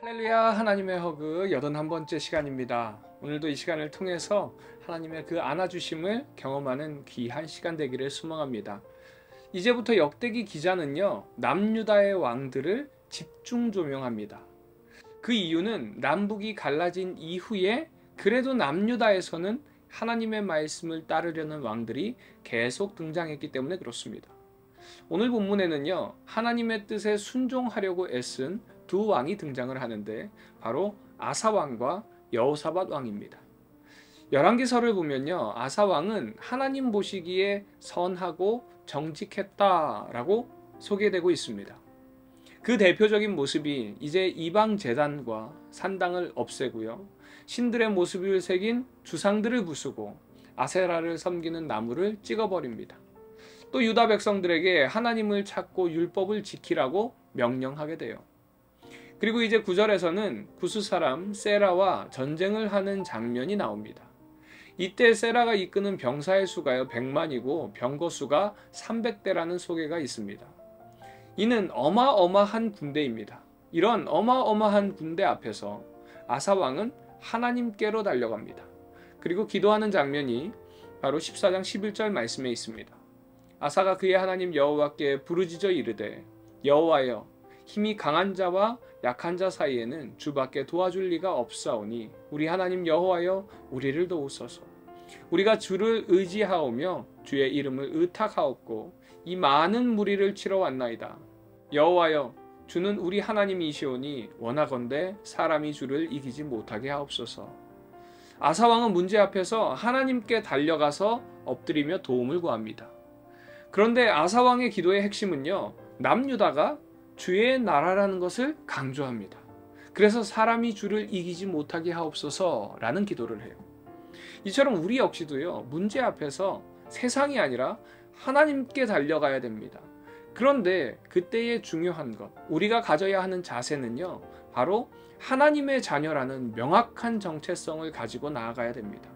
할렐루야, 하나님의 허그 81번째 시간입니다. 오늘도 이 시간을 통해서 하나님의 그 안아주심을 경험하는 귀한 시간 되기를 소망합니다. 이제부터 역대기 기자는요, 남유다의 왕들을 집중 조명합니다. 그 이유는 남북이 갈라진 이후에 그래도 남유다에서는 하나님의 말씀을 따르려는 왕들이 계속 등장했기 때문에 그렇습니다. 오늘 본문에는요, 하나님의 뜻에 순종하려고 애쓴 두 왕이 등장을 하는데 바로 아사 왕과 여호사밧 왕입니다. 열왕기서를 보면요, 아사 왕은 하나님 보시기에 선하고 정직했다라고 소개되고 있습니다. 그 대표적인 모습이 이제 이방 제단과 산당을 없애고요, 신들의 모습을 새긴 주상들을 부수고 아세라를 섬기는 나무를 찍어버립니다. 또 유다 백성들에게 하나님을 찾고 율법을 지키라고 명령하게 돼요. 그리고 이제 9절에서는 구스 사람 세라와 전쟁을 하는 장면이 나옵니다. 이때 세라가 이끄는 병사의 수가요 100만이고 병거 수가 300대라는 소개가 있습니다. 이는 어마어마한 군대입니다. 이런 어마어마한 군대 앞에서 아사 왕은 하나님께로 달려갑니다. 그리고 기도하는 장면이 바로 14장 11절 말씀에 있습니다. 아사가 그의 하나님 여호와께 부르짖어 이르되 여호와여, 힘이 강한 자와 약한 자 사이에는 주밖에 도와줄 리가 없사오니 우리 하나님 여호와여, 우리를 도우소서. 우리가 주를 의지하오며 주의 이름을 의탁하옵고 이 많은 무리를 치러 왔나이다. 여호와여, 주는 우리 하나님이시오니 원하건대 사람이 주를 이기지 못하게 하옵소서. 아사 왕은 문제 앞에서 하나님께 달려가서 엎드리며 도움을 구합니다. 그런데 아사 왕의 기도의 핵심은요, 남유다가 주의 나라라는 것을 강조합니다. 그래서 사람이 주를 이기지 못하게 하옵소서라는 기도를 해요. 이처럼 우리 역시도요, 문제 앞에서 세상이 아니라 하나님께 달려가야 됩니다. 그런데 그때의 중요한 것, 우리가 가져야 하는 자세는요, 바로 하나님의 자녀라는 명확한 정체성을 가지고 나아가야 됩니다.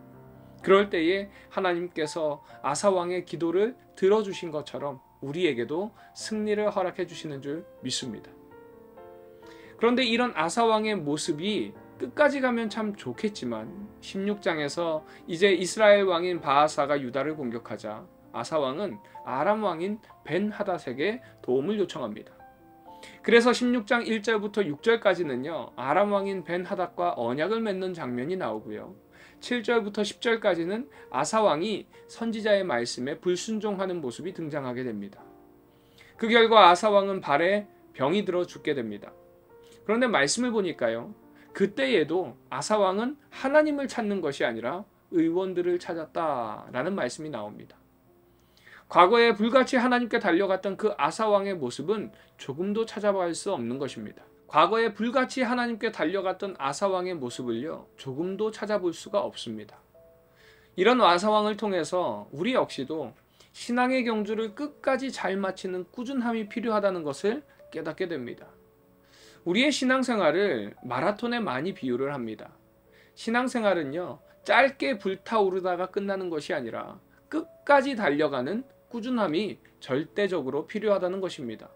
그럴 때에 하나님께서 아사 왕의 기도를 들어주신 것처럼 우리에게도 승리를 허락해 주시는 줄 믿습니다. 그런데 이런 아사 왕의 모습이 끝까지 가면 참 좋겠지만 16장에서 이제 이스라엘 왕인 바하사가 유다를 공격하자 아사 왕은 아람 왕인 벤하닷에게 도움을 요청합니다. 그래서 16장 1절부터 6절까지는요, 아람 왕인 벤하닷과 언약을 맺는 장면이 나오고요, 7절부터 10절까지는 아사 왕이 선지자의 말씀에 불순종하는 모습이 등장하게 됩니다. 그 결과 아사 왕은 발에 병이 들어 죽게 됩니다. 그런데 말씀을 보니까요, 그때에도 아사 왕은 하나님을 찾는 것이 아니라 의원들을 찾았다라는 말씀이 나옵니다. 과거에 불같이 하나님께 달려갔던 그 아사 왕의 모습은 조금도 찾아볼 수 없는 것입니다. 과거에 불같이 하나님께 달려갔던 아사 왕의 모습을요, 조금도 찾아볼 수가 없습니다. 이런 아사 왕을 통해서 우리 역시도 신앙의 경주를 끝까지 잘 마치는 꾸준함이 필요하다는 것을 깨닫게 됩니다. 우리의 신앙생활을 마라톤에 많이 비유를 합니다. 신앙생활은요, 짧게 불타오르다가 끝나는 것이 아니라 끝까지 달려가는 꾸준함이 절대적으로 필요하다는 것입니다.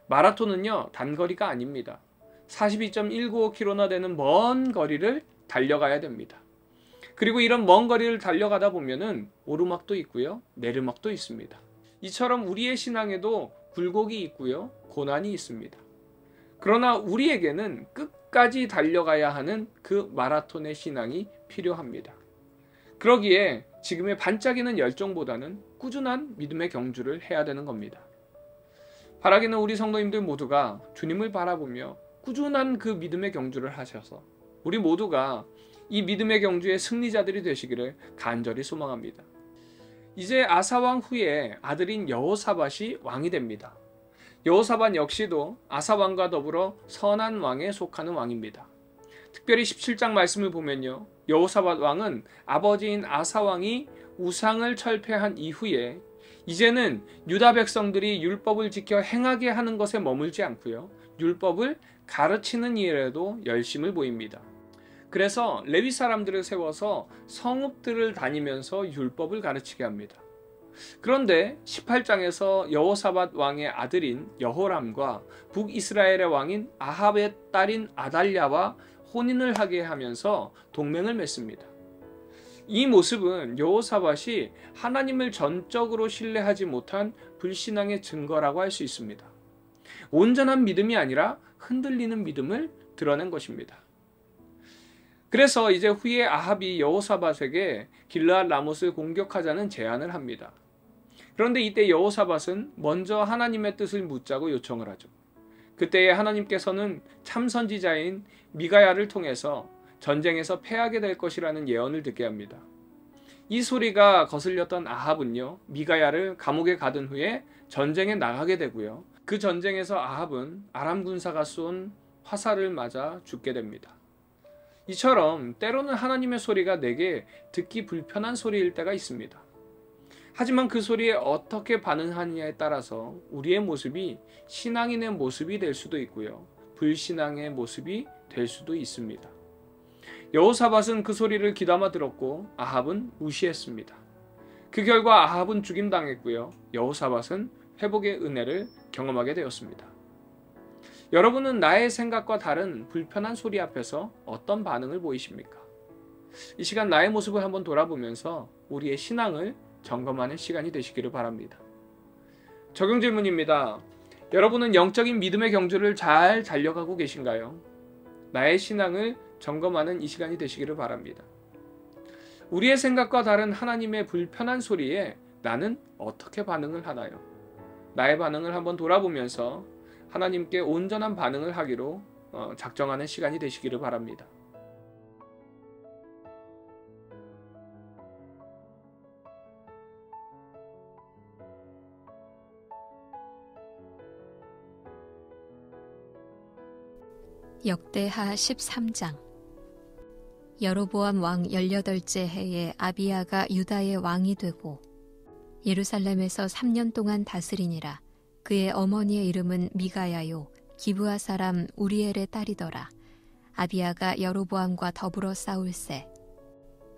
마라톤은요, 단거리가 아닙니다. 42.195km나 되는 먼 거리를 달려가야 됩니다. 그리고 이런 먼 거리를 달려가다 보면은 오르막도 있고요, 내리막도 있습니다. 이처럼 우리의 신앙에도 굴곡이 있고요, 고난이 있습니다. 그러나 우리에게는 끝까지 달려가야 하는 그 마라톤의 신앙이 필요합니다. 그러기에 지금의 반짝이는 열정보다는 꾸준한 믿음의 경주를 해야 되는 겁니다. 바라기는 우리 성도님들 모두가 주님을 바라보며 꾸준한 그 믿음의 경주를 하셔서 우리 모두가 이 믿음의 경주의 승리자들이 되시기를 간절히 소망합니다. 이제 아사 왕 후에 아들인 여호사밧이 왕이 됩니다. 여호사밧 역시도 아사 왕과 더불어 선한 왕에 속하는 왕입니다. 특별히 17장 말씀을 보면요, 여호사밧 왕은 아버지인 아사 왕이 우상을 철폐한 이후에 이제는 유다 백성들이 율법을 지켜 행하게 하는 것에 머물지 않고요, 율법을 가르치는 일에도 열심을 보입니다. 그래서 레위 사람들을 세워서 성읍들을 다니면서 율법을 가르치게 합니다. 그런데 18장에서 여호사밧 왕의 아들인 여호람과 북이스라엘의 왕인 아합의 딸인 아달랴와 혼인을 하게 하면서 동맹을 맺습니다. 이 모습은 여호사밧이 하나님을 전적으로 신뢰하지 못한 불신앙의 증거라고 할 수 있습니다. 온전한 믿음이 아니라 흔들리는 믿음을 드러낸 것입니다. 그래서 이제 후에 아합이 여호사밧에게 길르앗 라못을 공격하자는 제안을 합니다. 그런데 이때 여호사밧은 먼저 하나님의 뜻을 묻자고 요청을 하죠. 그때에 하나님께서는 참 선지자인 미가야를 통해서 전쟁에서 패하게 될 것이라는 예언을 듣게 합니다. 이 소리가 거슬렸던 아합은요, 미가야를 감옥에 가둔 후에 전쟁에 나가게 되고요. 그 전쟁에서 아합은 아람 군사가 쏜 화살을 맞아 죽게 됩니다. 이처럼 때로는 하나님의 소리가 내게 듣기 불편한 소리일 때가 있습니다. 하지만 그 소리에 어떻게 반응하느냐에 따라서 우리의 모습이 신앙인의 모습이 될 수도 있고요, 불신앙의 모습이 될 수도 있습니다. 여호사밧은 그 소리를 귀담아 들었고 아합은 무시했습니다. 그 결과 아합은 죽임당했고요, 여호사밧은 회복의 은혜를 경험하게 되었습니다. 여러분은 나의 생각과 다른 불편한 소리 앞에서 어떤 반응을 보이십니까? 이 시간 나의 모습을 한번 돌아보면서 우리의 신앙을 점검하는 시간이 되시기를 바랍니다. 적용 질문입니다. 여러분은 영적인 믿음의 경주를 잘 달려가고 계신가요? 나의 신앙을 점검하는 이 시간이 되시기를 바랍니다. 우리의 생각과 다른 하나님의 불편한 소리에 나는 어떻게 반응을 하나요? 나의 반응을 한번 돌아보면서 하나님께 온전한 반응을 하기로 작정하는 시간이 되시기를 바랍니다. 역대하 13장. 여로보암 왕 18째 해에 아비야가 유다의 왕이 되고 예루살렘에서 3년 동안 다스리니라. 그의 어머니의 이름은 미가야요 기브아 사람 우리엘의 딸이더라. 아비야가 여로보암과 더불어 싸울세.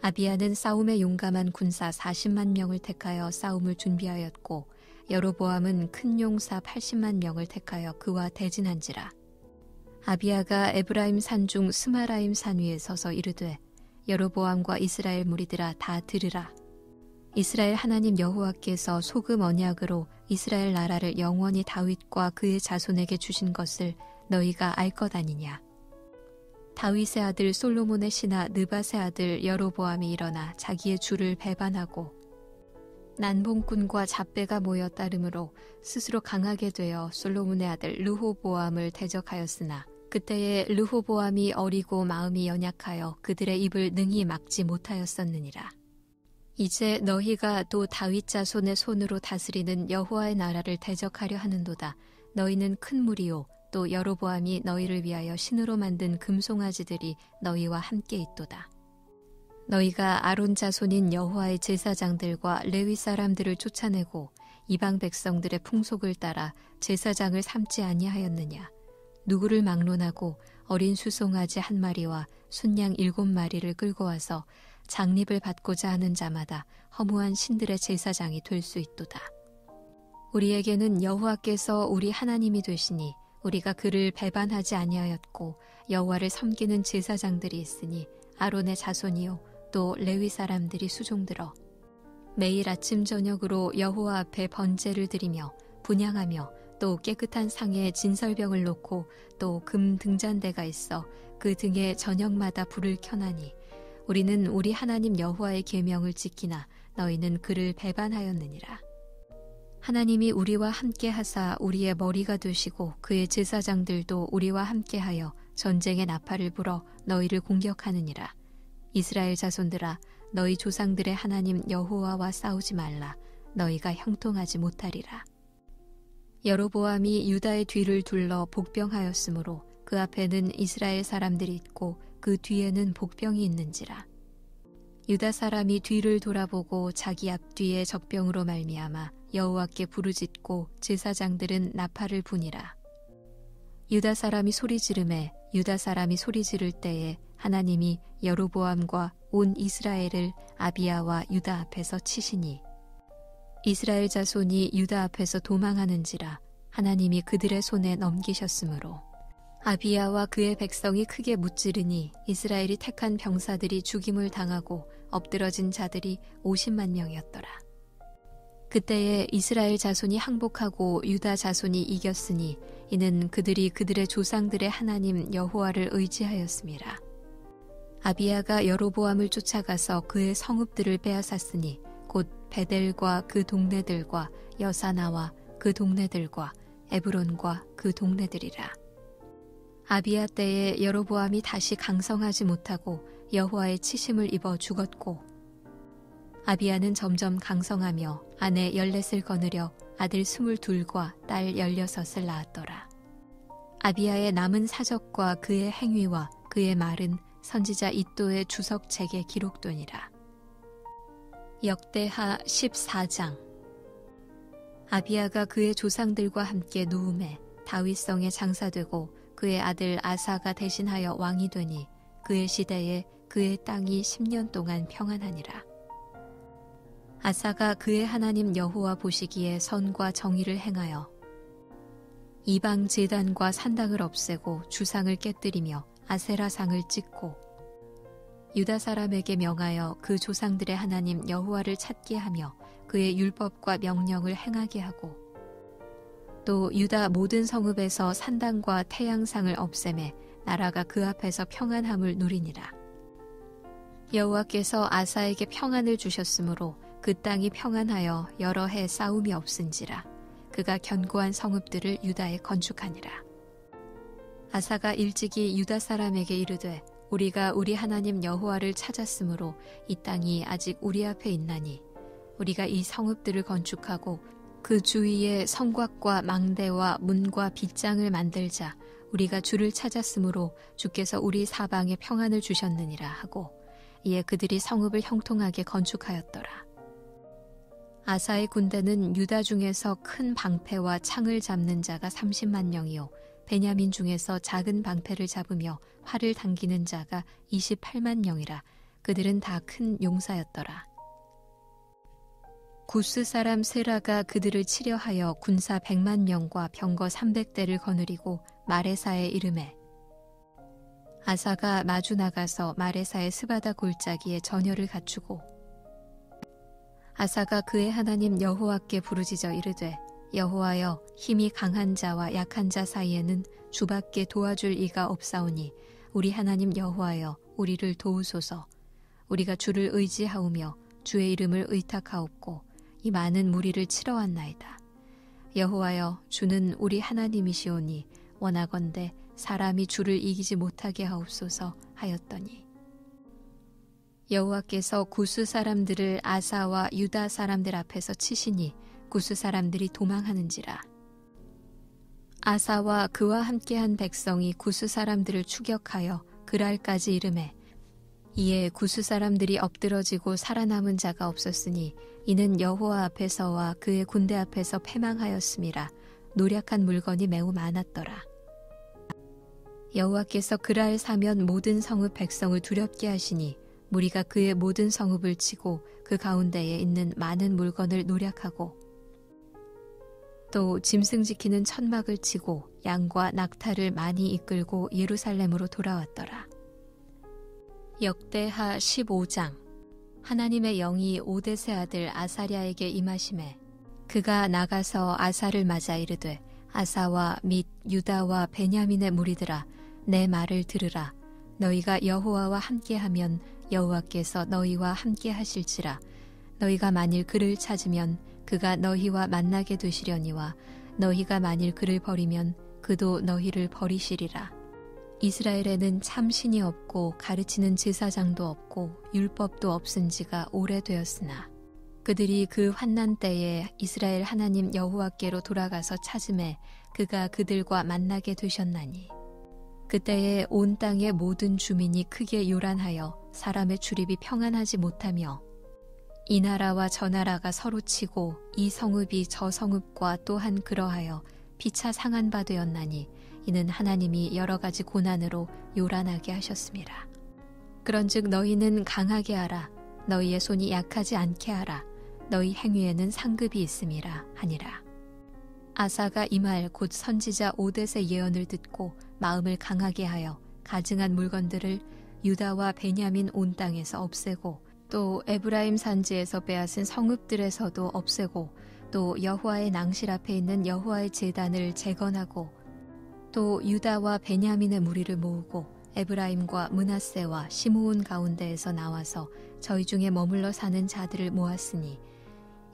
아비야는 싸움에 용감한 군사 40만 명을 택하여 싸움을 준비하였고 여로보암은 큰 용사 80만 명을 택하여 그와 대진한지라. 아비야가 에브라임 산중 스마라임 산 위에 서서 이르되 여로보암과 이스라엘 무리들아 다 들으라. 이스라엘 하나님 여호와께서 소금 언약으로 이스라엘 나라를 영원히 다윗과 그의 자손에게 주신 것을 너희가 알 것 아니냐. 다윗의 아들 솔로몬의 신하 느밧의 아들 여로보암이 일어나 자기의 주를 배반하고 난봉꾼과 잡배가 모여 따름으로 스스로 강하게 되어 솔로몬의 아들 르호보암을 대적하였으나 그때에 르호보암이 어리고 마음이 연약하여 그들의 입을 능히 막지 못하였었느니라. 이제 너희가 또 다윗 자손의 손으로 다스리는 여호와의 나라를 대적하려 하는도다. 너희는 큰 무리요 또 여로보암이 너희를 위하여 신으로 만든 금송아지들이 너희와 함께 있도다. 너희가 아론 자손인 여호와의 제사장들과 레위 사람들을 쫓아내고 이방 백성들의 풍속을 따라 제사장을 삼지 아니하였느냐. 누구를 막론하고 어린 수송아지 1마리와 순양 7마리를 끌고 와서 장립을 받고자 하는 자마다 허무한 신들의 제사장이 될 수 있도다. 우리에게는 여호와께서 우리 하나님이 되시니 우리가 그를 배반하지 아니하였고 여호와를 섬기는 제사장들이 있으니 아론의 자손이요 또 레위 사람들이 수종들어 매일 아침 저녁으로 여호와 앞에 번제를 드리며 분향하며 또 깨끗한 상에 진설병을 놓고 또 금 등잔대가 있어 그 등에 저녁마다 불을 켜나니 우리는 우리 하나님 여호와의 계명을 지키나 너희는 그를 배반하였느니라. 하나님이 우리와 함께 하사 우리의 머리가 되시고 그의 제사장들도 우리와 함께하여 전쟁의 나팔을 불어 너희를 공격하느니라. 이스라엘 자손들아 너희 조상들의 하나님 여호와와 싸우지 말라. 너희가 형통하지 못하리라. 여로보암이 유다의 뒤를 둘러 복병하였으므로 그 앞에는 이스라엘 사람들이 있고 그 뒤에는 복병이 있는지라. 유다 사람이 뒤를 돌아보고 자기 앞뒤에 적병으로 말미암아 여호와께 부르짖고 제사장들은 나팔을 부니라. 유다 사람이 소리 지르매 유다 사람이 소리 지를 때에 하나님이 여로보암과 온 이스라엘을 아비야와 유다 앞에서 치시니 이스라엘 자손이 유다 앞에서 도망하는지라 하나님이 그들의 손에 넘기셨으므로 아비야와 그의 백성이 크게 무찌르니 이스라엘이 택한 병사들이 죽임을 당하고 엎드러진 자들이 50만 명이었더라. 그때에 이스라엘 자손이 항복하고 유다 자손이 이겼으니 이는 그들이 그들의 조상들의 하나님 여호와를 의지하였음이라. 아비야가 여로보암을 쫓아가서 그의 성읍들을 빼앗았으니 곧 베델과 그 동네들과 여사나와 그 동네들과 에브론과 그 동네들이라. 아비야 때에 여로보암이 다시 강성하지 못하고 여호와의 치심을 입어 죽었고 아비야는 점점 강성하며 아내 14을 거느려 아들 22과 딸 16을 낳았더라. 아비야의 남은 사적과 그의 행위와 그의 말은 선지자 이도의 주석책에 기록되니라. 역대하 14장. 아비야가 그의 조상들과 함께 누움에 다윗성에 장사되고 그의 아들 아사가 대신하여 왕이 되니 그의 시대에 그의 땅이 10년 동안 평안하니라. 아사가 그의 하나님 여호와 보시기에 선과 정의를 행하여 이방 제단과 산당을 없애고 주상을 깨뜨리며 아세라상을 찍고 유다 사람에게 명하여 그 조상들의 하나님 여호와를 찾게 하며 그의 율법과 명령을 행하게 하고 또 유다 모든 성읍에서 산당과 태양상을 없애매 나라가 그 앞에서 평안함을 누리니라. 여호와께서 아사에게 평안을 주셨으므로 그 땅이 평안하여 여러 해 싸움이 없은지라. 그가 견고한 성읍들을 유다에 건축하니라. 아사가 일찍이 유다 사람에게 이르되 우리가 우리 하나님 여호와를 찾았으므로 이 땅이 아직 우리 앞에 있나니 우리가 이 성읍들을 건축하고 그 주위에 성곽과 망대와 문과 빗장을 만들자. 우리가 주를 찾았으므로 주께서 우리 사방에 평안을 주셨느니라 하고 이에 그들이 성읍을 형통하게 건축하였더라. 아사의 군대는 유다 중에서 큰 방패와 창을 잡는 자가 30만 명이요 베냐민 중에서 작은 방패를 잡으며 활을 당기는 자가 28만 명이라. 그들은 다 큰 용사였더라. 구스 사람 세라가 그들을 치려하여 군사 100만 명과 병거 300대를 거느리고 마레사에 이르매 아사가 마주 나가서 마레사의 스바다 골짜기에 전열을 갖추고 아사가 그의 하나님 여호와께 부르짖어 이르되 여호와여 힘이 강한 자와 약한 자 사이에는 주밖에 도와줄 이가 없사오니 우리 하나님 여호와여 우리를 도우소서. 우리가 주를 의지하오며 주의 이름을 의탁하옵고 이 많은 무리를 치러 왔나이다. 여호와여 주는 우리 하나님이시오니 원하건대 사람이 주를 이기지 못하게 하옵소서 하였더니 여호와께서 구스 사람들을 아사와 유다 사람들 앞에서 치시니 구스 사람들이 도망하는지라. 아사와 그와 함께한 백성이 구스 사람들을 추격하여 그랄까지 이르매 이에 구스 사람들이 엎드러지고 살아남은 자가 없었으니 이는 여호와 앞에서와 그의 군대 앞에서 패망하였음이라. 노략한 물건이 매우 많았더라. 여호와께서 그랄 사면 모든 성읍 백성을 두렵게 하시니 무리가 그의 모든 성읍을 치고 그 가운데에 있는 많은 물건을 노략하고 또 짐승 지키는 천막을 치고 양과 낙타를 많이 이끌고 예루살렘으로 돌아왔더라. 역대하 15장. 하나님의 영이 오데세 아들 아사랴에게 임하심에 그가 나가서 아사를 맞아 이르되 아사와 및 유다와 베냐민의 무리들아 내 말을 들으라. 너희가 여호와와 함께하면 여호와께서 너희와 함께 하실지라. 너희가 만일 그를 찾으면 그가 너희와 만나게 되시려니와 너희가 만일 그를 버리면 그도 너희를 버리시리라. 이스라엘에는 참신이 없고 가르치는 제사장도 없고 율법도 없은 지가 오래되었으나 그들이 그 환난 때에 이스라엘 하나님 여호와께로 돌아가서 찾음에 그가 그들과 만나게 되셨나니 그때에 온 땅의 모든 주민이 크게 요란하여 사람의 출입이 평안하지 못하며 이 나라와 저 나라가 서로 치고 이 성읍이 저 성읍과 또한 그러하여 피차 상한 바 되었나니 이는 하나님이 여러 가지 고난으로 요란하게 하셨습니다. 그런즉 너희는 강하게 하라. 너희의 손이 약하지 않게 하라. 너희 행위에는 상급이 있음이라 하니라. 아사가 이 말 곧 선지자 오뎃의 예언을 듣고 마음을 강하게 하여 가증한 물건들을 유다와 베냐민 온 땅에서 없애고 또 에브라임 산지에서 빼앗은 성읍들에서도 없애고 또 여호와의 낭실 앞에 있는 여호와의 제단을 재건하고 또 유다와 베냐민의 무리를 모으고 에브라임과 므낫세와 시므온 가운데에서 나와서 저희 중에 머물러 사는 자들을 모았으니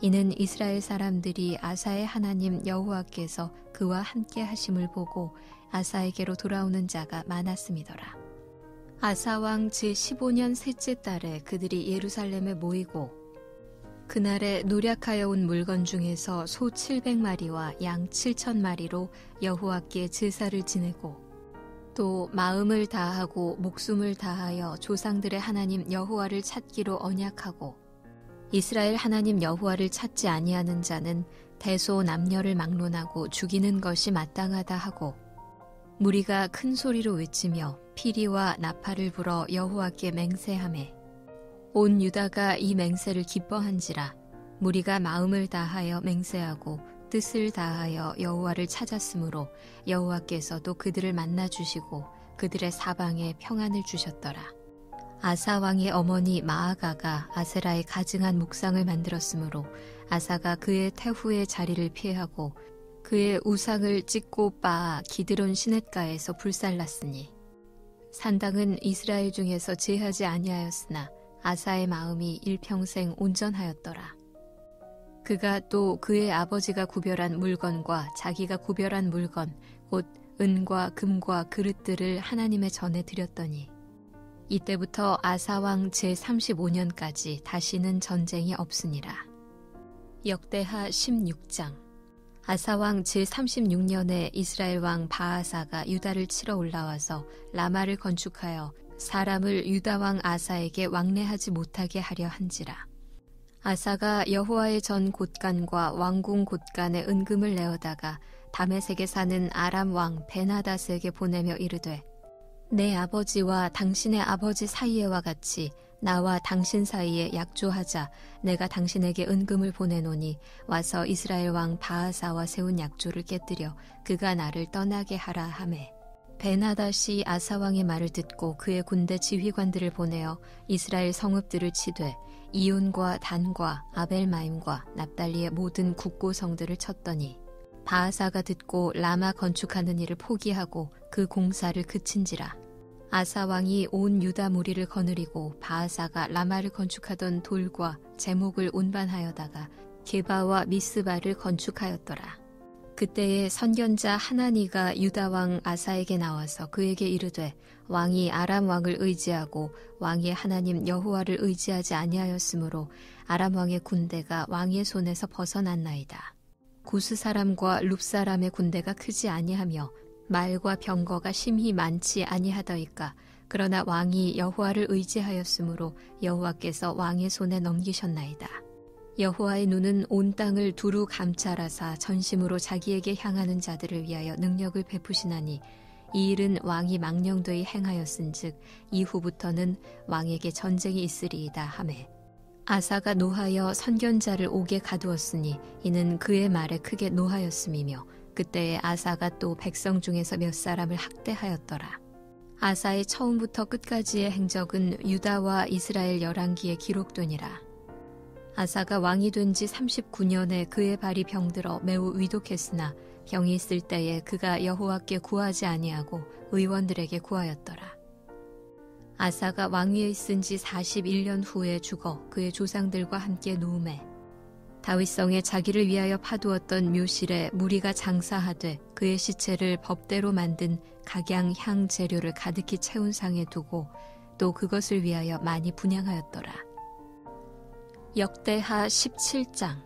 이는 이스라엘 사람들이 아사의 하나님 여호와께서 그와 함께 하심을 보고 아사에게로 돌아오는 자가 많았음이더라. 아사 왕 제15년 셋째 달에 그들이 예루살렘에 모이고 그날에 노략하여 온 물건 중에서 소 700마리와 양 7,000마리로 여호와께 제사를 지내고 또 마음을 다하고 목숨을 다하여 조상들의 하나님 여호와를 찾기로 언약하고 이스라엘 하나님 여호와를 찾지 아니하는 자는 대소 남녀를 막론하고 죽이는 것이 마땅하다 하고 무리가 큰 소리로 외치며 피리와 나팔을 불어 여호와께 맹세하매 온 유다가 이 맹세를 기뻐한지라 무리가 마음을 다하여 맹세하고 뜻을 다하여 여호와를 찾았으므로 여호와께서도 그들을 만나 주시고 그들의 사방에 평안을 주셨더라. 아사 왕의 어머니 마아가가 아세라의 가증한 묵상을 만들었으므로 아사가 그의 태후의 자리를 피하고 그의 우상을 찢고 빻아 기드론 시냇가에서 불살랐으니 산당은 이스라엘 중에서 제하지 아니하였으나 아사의 마음이 일평생 온전하였더라. 그가 또 그의 아버지가 구별한 물건과 자기가 구별한 물건 곧 은과 금과 그릇들을 하나님의 전에 드렸더니 이때부터 아사왕 제35년까지 다시는 전쟁이 없으니라. 역대하 16장. 아사왕 제36년에 이스라엘 왕 바아사가 유다를 치러 올라와서 라마를 건축하여 사람을 유다 왕 아사에게 왕래하지 못하게 하려 한지라. 아사가 여호와의 전 곳간과 왕궁 곳간에 은금을 내어다가 다메섹에 사는 아람 왕 베나다스에게 보내며 이르되 내 아버지와 당신의 아버지 사이에와 같이 나와 당신 사이에 약조하자. 내가 당신에게 은금을 보내노니 와서 이스라엘 왕 바아사와 세운 약조를 깨뜨려 그가 나를 떠나게 하라 하매 베나다시 아사 왕의 말을 듣고 그의 군대 지휘관들을 보내어 이스라엘 성읍들을 치되 이온과 단과 아벨마임과 납달리의 모든 국고성들을 쳤더니 바아사가 듣고 라마 건축하는 일을 포기하고 그 공사를 그친지라. 아사 왕이 온 유다 무리를 거느리고 바아사가 라마를 건축하던 돌과 제목을 운반하여다가 게바와 미스바를 건축하였더라. 그때에 선견자 하나니가 유다 왕 아사에게 나와서 그에게 이르되 왕이 아람 왕을 의지하고 왕의 하나님 여호와를 의지하지 아니하였으므로 아람 왕의 군대가 왕의 손에서 벗어났나이다. 구스 사람과 룹 사람의 군대가 크지 아니하며 말과 병거가 심히 많지 아니하더이까. 그러나 왕이 여호와를 의지하였으므로 여호와께서 왕의 손에 넘기셨나이다. 여호와의 눈은 온 땅을 두루 감찰하사 전심으로 자기에게 향하는 자들을 위하여 능력을 베푸시나니 이 일은 왕이 망령되이 행하였은즉 이후부터는 왕에게 전쟁이 있으리이다 하매 아사가 노하여 선견자를 옥에 가두었으니 이는 그의 말에 크게 노하였음이며 그때에 아사가 또 백성 중에서 몇 사람을 학대하였더라. 아사의 처음부터 끝까지의 행적은 유다와 이스라엘 열왕기에 기록되니라. 아사가 왕이 된 지 39년에 그의 발이 병들어 매우 위독했으나 병이 있을 때에 그가 여호와께 구하지 아니하고 의원들에게 구하였더라. 아사가 왕위에 있은 지 41년 후에 죽어 그의 조상들과 함께 누우매 다윗성에 자기를 위하여 파두었던 묘실에 무리가 장사하되 그의 시체를 법대로 만든 각양 향 재료를 가득히 채운 상에 두고 또 그것을 위하여 많이 분향하였더라. 역대하 17장.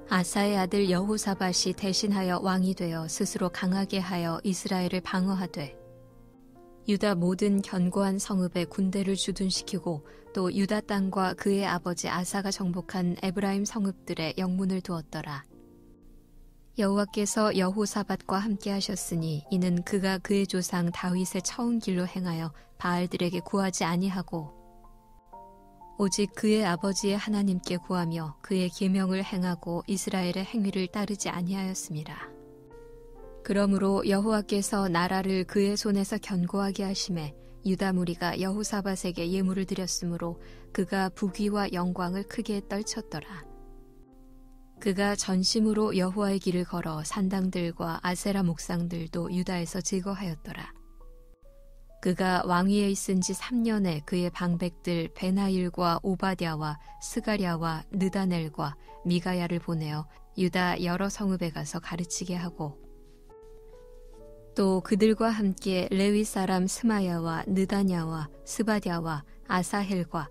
아사의 아들 여호사밧이 대신하여 왕이 되어 스스로 강하게 하여 이스라엘을 방어하되 유다 모든 견고한 성읍에 군대를 주둔시키고 또 유다 땅과 그의 아버지 아사가 정복한 에브라임 성읍들에 영문을 두었더라. 여호와께서 여호사밧과 함께 하셨으니 이는 그가 그의 조상 다윗의 처음 길로 행하여 바알들에게 구하지 아니하고 오직 그의 아버지의 하나님께 구하며 그의 계명을 행하고 이스라엘의 행위를 따르지 아니하였습니다. 그러므로 여호와께서 나라를 그의 손에서 견고하게 하심에 유다 무리가 여호사밧에게 예물을 드렸으므로 그가 부귀와 영광을 크게 떨쳤더라. 그가 전심으로 여호와의 길을 걸어 산당들과 아세라 목상들도 유다에서 제거하였더라. 그가 왕위에 있은 지 3년에 그의 방백들 베나일과 오바댜와 스가랴와 느다넬과 미가야를 보내어 유다 여러 성읍에 가서 가르치게 하고 또 그들과 함께 레위 사람 스마야와 느다냐와 스바댜와 아사헬과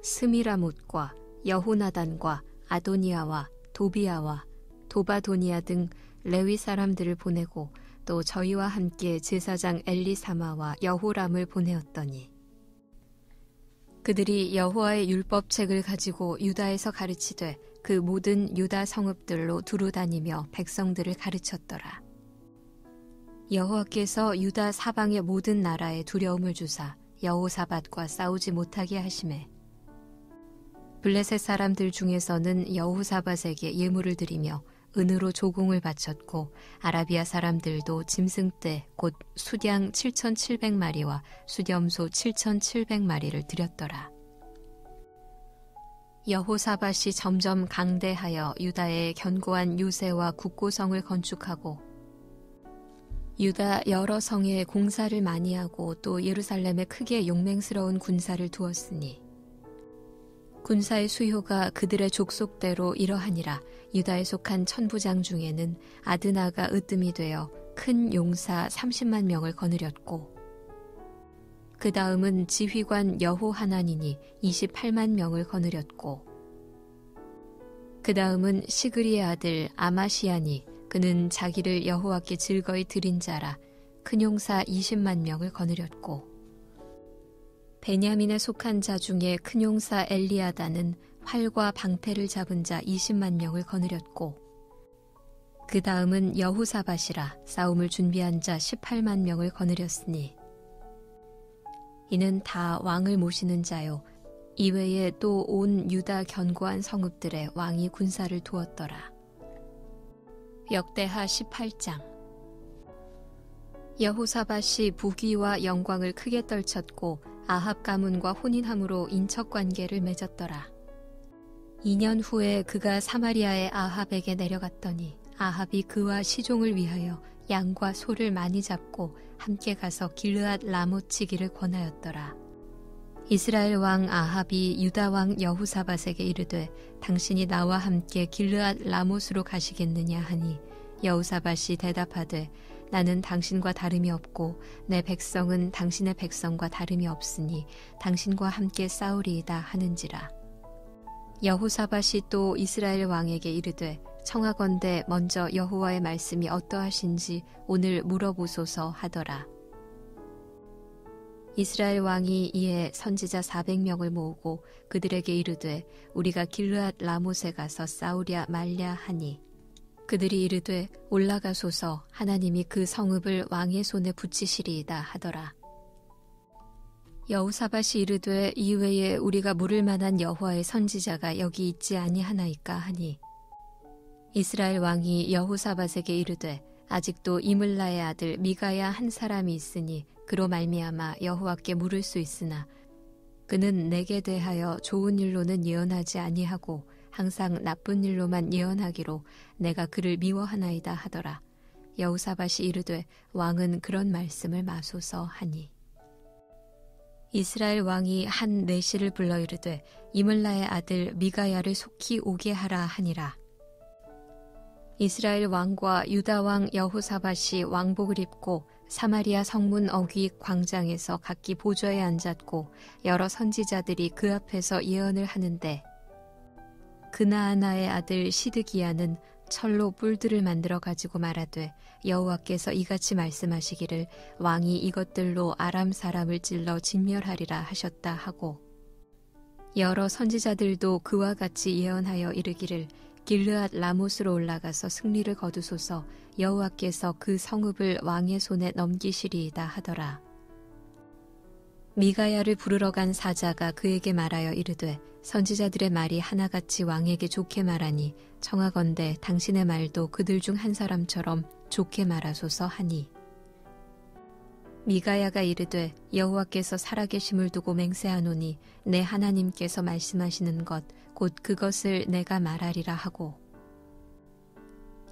스미라못과 여호나단과 아도니아와 도비아와 도바도니아 등 레위 사람들을 보내고 또 저희와 함께 제사장 엘리사마와 여호람을 보내었더니 그들이 여호와의 율법책을 가지고 유다에서 가르치되 그 모든 유다 성읍들로 두루 다니며 백성들을 가르쳤더라. 여호와께서 유다 사방의 모든 나라에 두려움을 주사 여호사밧과 싸우지 못하게 하시매 블레셋 사람들 중에서는 여호사밧에게 예물을 드리며 은으로 조공을 바쳤고 아라비아 사람들도 짐승떼 곧 수량 7,700마리와 수렴소 7,700마리를 드렸더라. 여호사밧이 점점 강대하여 유다에 견고한 요새와 국고성을 건축하고 유다 여러 성에 공사를 많이 하고 또 예루살렘에 크게 용맹스러운 군사를 두었으니 군사의 수요가 그들의 족속대로 이러하니라. 유다에 속한 천부장 중에는 아드나가 으뜸이 되어 큰 용사 30만 명을 거느렸고 그 다음은 지휘관 여호하나니니 28만 명을 거느렸고 그 다음은 시그리의 아들 아마시아니 그는 자기를 여호와께 즐거이 드린 자라 큰 용사 20만 명을 거느렸고 베냐민에 속한 자 중에 큰 용사 엘리아다는 활과 방패를 잡은 자 20만 명을 거느렸고 그 다음은 여호사밧이라 싸움을 준비한 자 18만 명을 거느렸으니 이는 다 왕을 모시는 자요 이외에 또 온 유다 견고한 성읍들에 왕이 군사를 두었더라. 역대하 18장 여호사밧이 부귀와 영광을 크게 떨쳤고 아합 가문과 혼인함으로 인척관계를 맺었더라. 2년 후에 그가 사마리아의 아합에게 내려갔더니 아합이 그와 시종을 위하여 양과 소를 많이 잡고 함께 가서 길르앗 라못 치기를 권하였더라. 이스라엘 왕 아합이 유다 왕 여호사밧에게 이르되 당신이 나와 함께 길르앗 라못으로 가시겠느냐 하니 여호사밧이 대답하되 나는 당신과 다름이 없고 내 백성은 당신의 백성과 다름이 없으니 당신과 함께 싸우리이다 하는지라. 여호사밧이 또 이스라엘 왕에게 이르되 청하건대 먼저 여호와의 말씀이 어떠하신지 오늘 물어보소서 하더라. 이스라엘 왕이 이에 선지자 400명을 모으고 그들에게 이르되 우리가 길르앗 라못에 가서 싸우랴 말랴 하니 그들이 이르되 올라가소서 하나님이 그 성읍을 왕의 손에 붙이시리이다 하더라. 여호사밧이 이르되 이외에 우리가 물을 만한 여호와의 선지자가 여기 있지 아니하나이까 하니 이스라엘 왕이 여호사밧에게 이르되 아직도 이물라의 아들 미가야 한 사람이 있으니 그로 말미암아 여호와께 물을 수 있으나 그는 내게 대하여 좋은 일로는 예언하지 아니하고 항상 나쁜 일로만 예언하기로 내가 그를 미워하나이다 하더라. 여호사밧이 이르되 왕은 그런 말씀을 마소서 하니 이스라엘 왕이 한 내시를 불러 이르되 이물라의 아들 미가야를 속히 오게 하라 하니라. 이스라엘 왕과 유다 왕 여호사밧이 왕복을 입고 사마리아 성문 어귀 광장에서 각기 보좌에 앉았고 여러 선지자들이 그 앞에서 예언을 하는데 그나아나의 아들 시드기야는 철로 뿔들을 만들어 가지고 말하되 여호와께서 이같이 말씀하시기를 왕이 이것들로 아람 사람을 찔러 진멸하리라 하셨다 하고 여러 선지자들도 그와 같이 예언하여 이르기를 길르앗 라못으로 올라가서 승리를 거두소서 여호와께서 그 성읍을 왕의 손에 넘기시리이다 하더라. 미가야를 부르러 간 사자가 그에게 말하여 이르되 선지자들의 말이 하나같이 왕에게 좋게 말하니 청하건대 당신의 말도 그들 중 한 사람처럼 좋게 말하소서 하니 미가야가 이르되 여호와께서 살아계심을 두고 맹세하노니 내 하나님께서 말씀하시는 것 곧 그것을 내가 말하리라 하고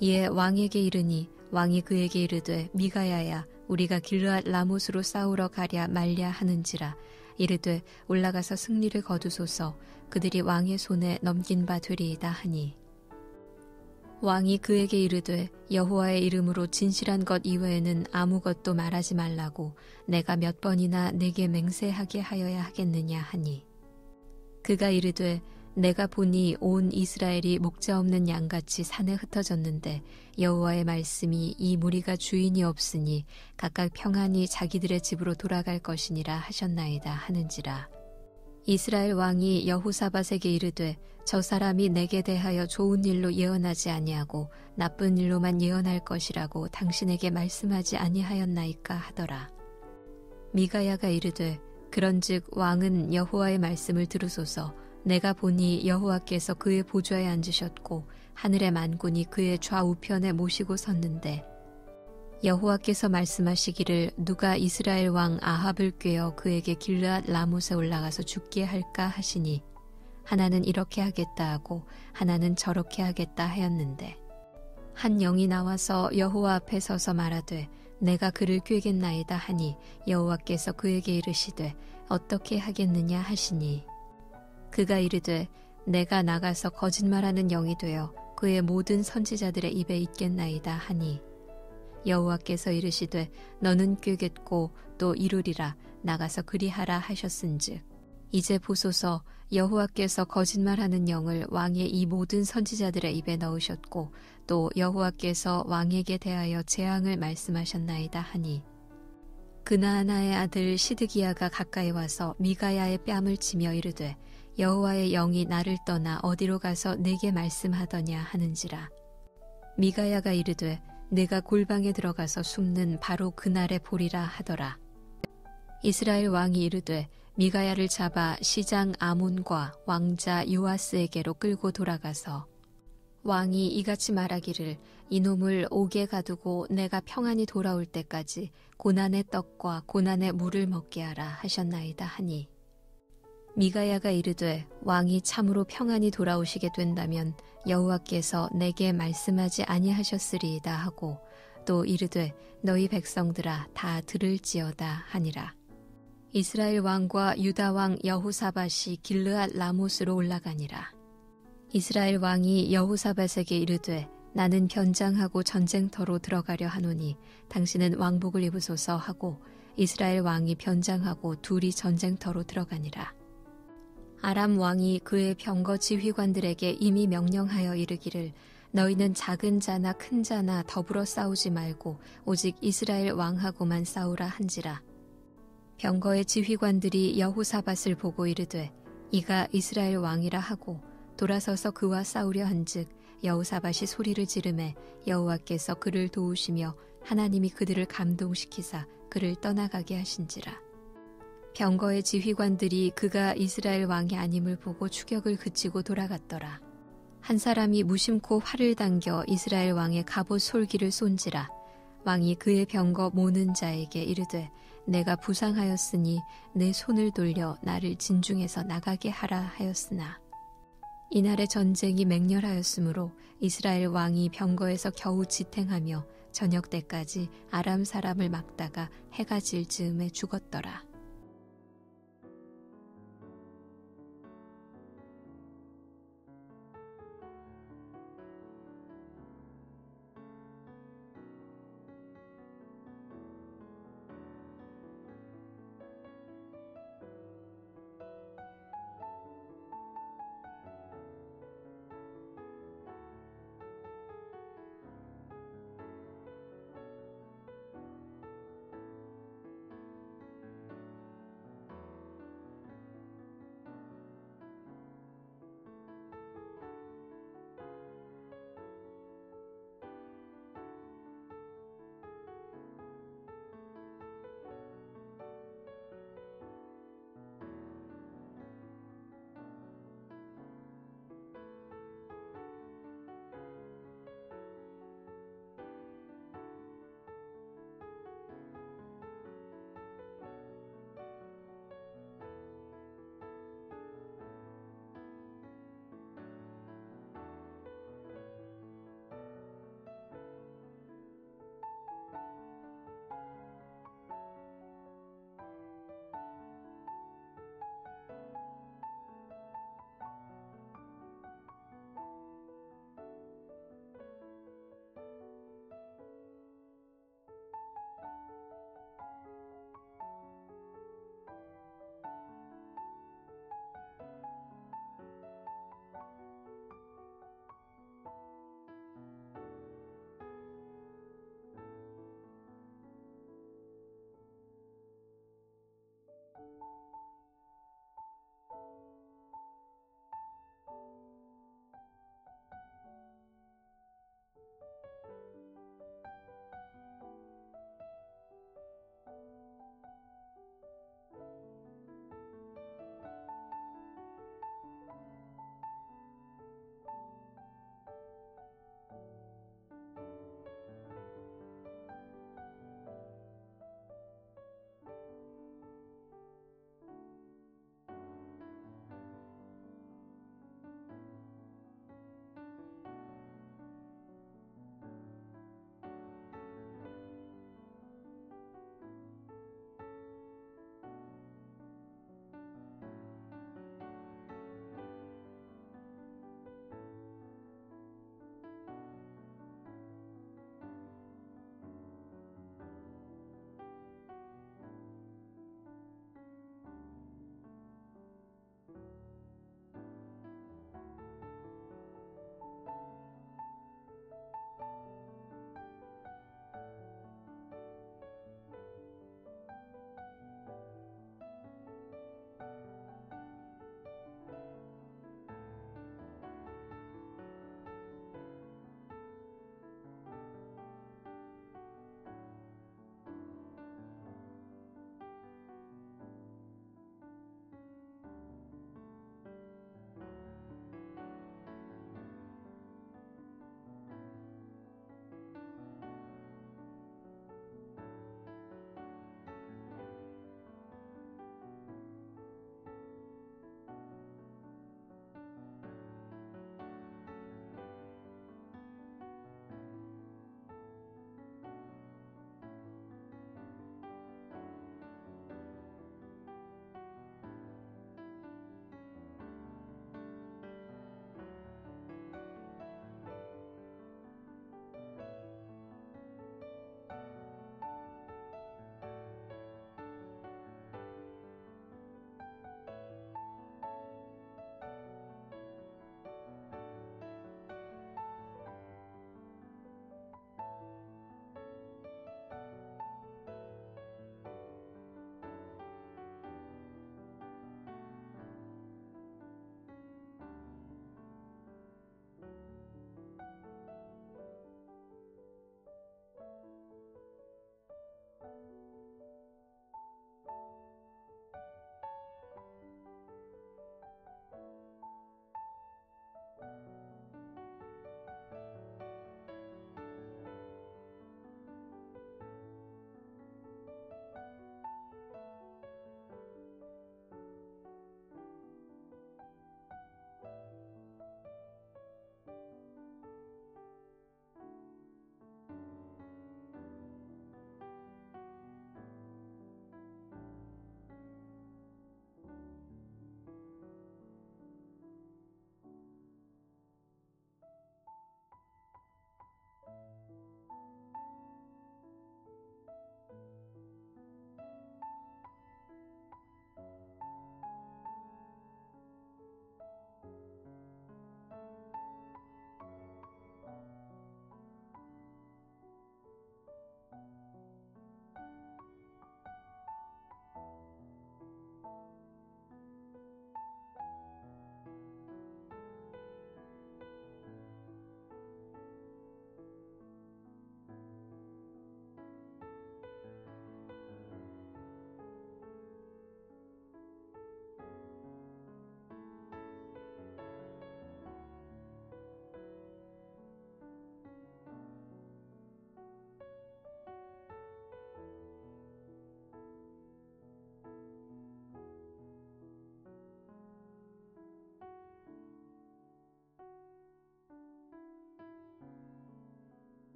이에 왕에게 이르니 왕이 그에게 이르되 미가야야 우리가 길르앗 라못으로 싸우러 가랴 말랴 하는지라 이르되 올라가서 승리를 거두소서 그들이 왕의 손에 넘긴 바 되리이다 하니 왕이 그에게 이르되 여호와의 이름으로 진실한 것 이외에는 아무것도 말하지 말라고 내가 몇 번이나 내게 맹세하게 하여야 하겠느냐 하니 그가 이르되 내가 보니 온 이스라엘이 목자 없는 양같이 산에 흩어졌는데 여호와의 말씀이 이 무리가 주인이 없으니 각각 평안히 자기들의 집으로 돌아갈 것이니라 하셨나이다 하는지라. 이스라엘 왕이 여호사밧에게 이르되 저 사람이 내게 대하여 좋은 일로 예언하지 아니하고 나쁜 일로만 예언할 것이라고 당신에게 말씀하지 아니하였나이까 하더라. 미가야가 이르되 그런즉 왕은 여호와의 말씀을 들으소서 내가 보니 여호와께서 그의 보좌에 앉으셨고 하늘의 만군이 그의 좌우편에 모시고 섰는데 여호와께서 말씀하시기를 누가 이스라엘 왕 아합을 꾀어 그에게 길르앗 라못에 올라가서 죽게 할까 하시니 하나는 이렇게 하겠다 하고 하나는 저렇게 하겠다 하였는데 한 영이 나와서 여호와 앞에 서서 말하되 내가 그를 꾀겠나이다 하니 여호와께서 그에게 이르시되 어떻게 하겠느냐 하시니 그가 이르되 내가 나가서 거짓말하는 영이 되어 그의 모든 선지자들의 입에 있겠나이다 하니 여호와께서 이르시되 너는 꾀겠고 또 이루리라 나가서 그리하라 하셨은즉 이제 보소서 여호와께서 거짓말하는 영을 왕의 이 모든 선지자들의 입에 넣으셨고 또 여호와께서 왕에게 대하여 재앙을 말씀하셨나이다 하니 그나아나의 아들 시드기야가 가까이 와서 미가야의 뺨을 치며 이르되 여호와의 영이 나를 떠나 어디로 가서 내게 말씀하더냐 하는지라. 미가야가 이르되 내가 골방에 들어가서 숨는 바로 그날에 보리라 하더라. 이스라엘 왕이 이르되 미가야를 잡아 시장 아몬과 왕자 요아스에게로 끌고 돌아가서 왕이 이같이 말하기를 이놈을 옥에 가두고 내가 평안히 돌아올 때까지 고난의 떡과 고난의 물을 먹게 하라 하셨나이다 하니 미가야가 이르되 왕이 참으로 평안히 돌아오시게 된다면 여호와께서 내게 말씀하지 아니하셨으리이다 하고 또 이르되 너희 백성들아 다 들을지어다 하니라. 이스라엘 왕과 유다 왕 여호사밧이 길르앗 라못으로 올라가니라. 이스라엘 왕이 여호사밧에게 이르되 나는 변장하고 전쟁터로 들어가려 하노니 당신은 왕복을 입으소서 하고 이스라엘 왕이 변장하고 둘이 전쟁터로 들어가니라. 아람 왕이 그의 병거 지휘관들에게 이미 명령하여 이르기를 너희는 작은 자나 큰 자나 더불어 싸우지 말고 오직 이스라엘 왕하고만 싸우라 한지라. 병거의 지휘관들이 여호사밧을 보고 이르되 이가 이스라엘 왕이라 하고 돌아서서 그와 싸우려 한즉 여호사밧이 소리를 지르매 여호와께서 그를 도우시며 하나님이 그들을 감동시키사 그를 떠나가게 하신지라. 병거의 지휘관들이 그가 이스라엘 왕이 아님을 보고 추격을 그치고 돌아갔더라. 한 사람이 무심코 활을 당겨 이스라엘 왕의 갑옷 솔기를 쏜지라. 왕이 그의 병거 모는 자에게 이르되 내가 부상하였으니 내 손을 돌려 나를 진중에서 나가게 하라 하였으나 이날의 전쟁이 맹렬하였으므로 이스라엘 왕이 병거에서 겨우 지탱하며 저녁 때까지 아람 사람을 막다가 해가 질 즈음에 죽었더라.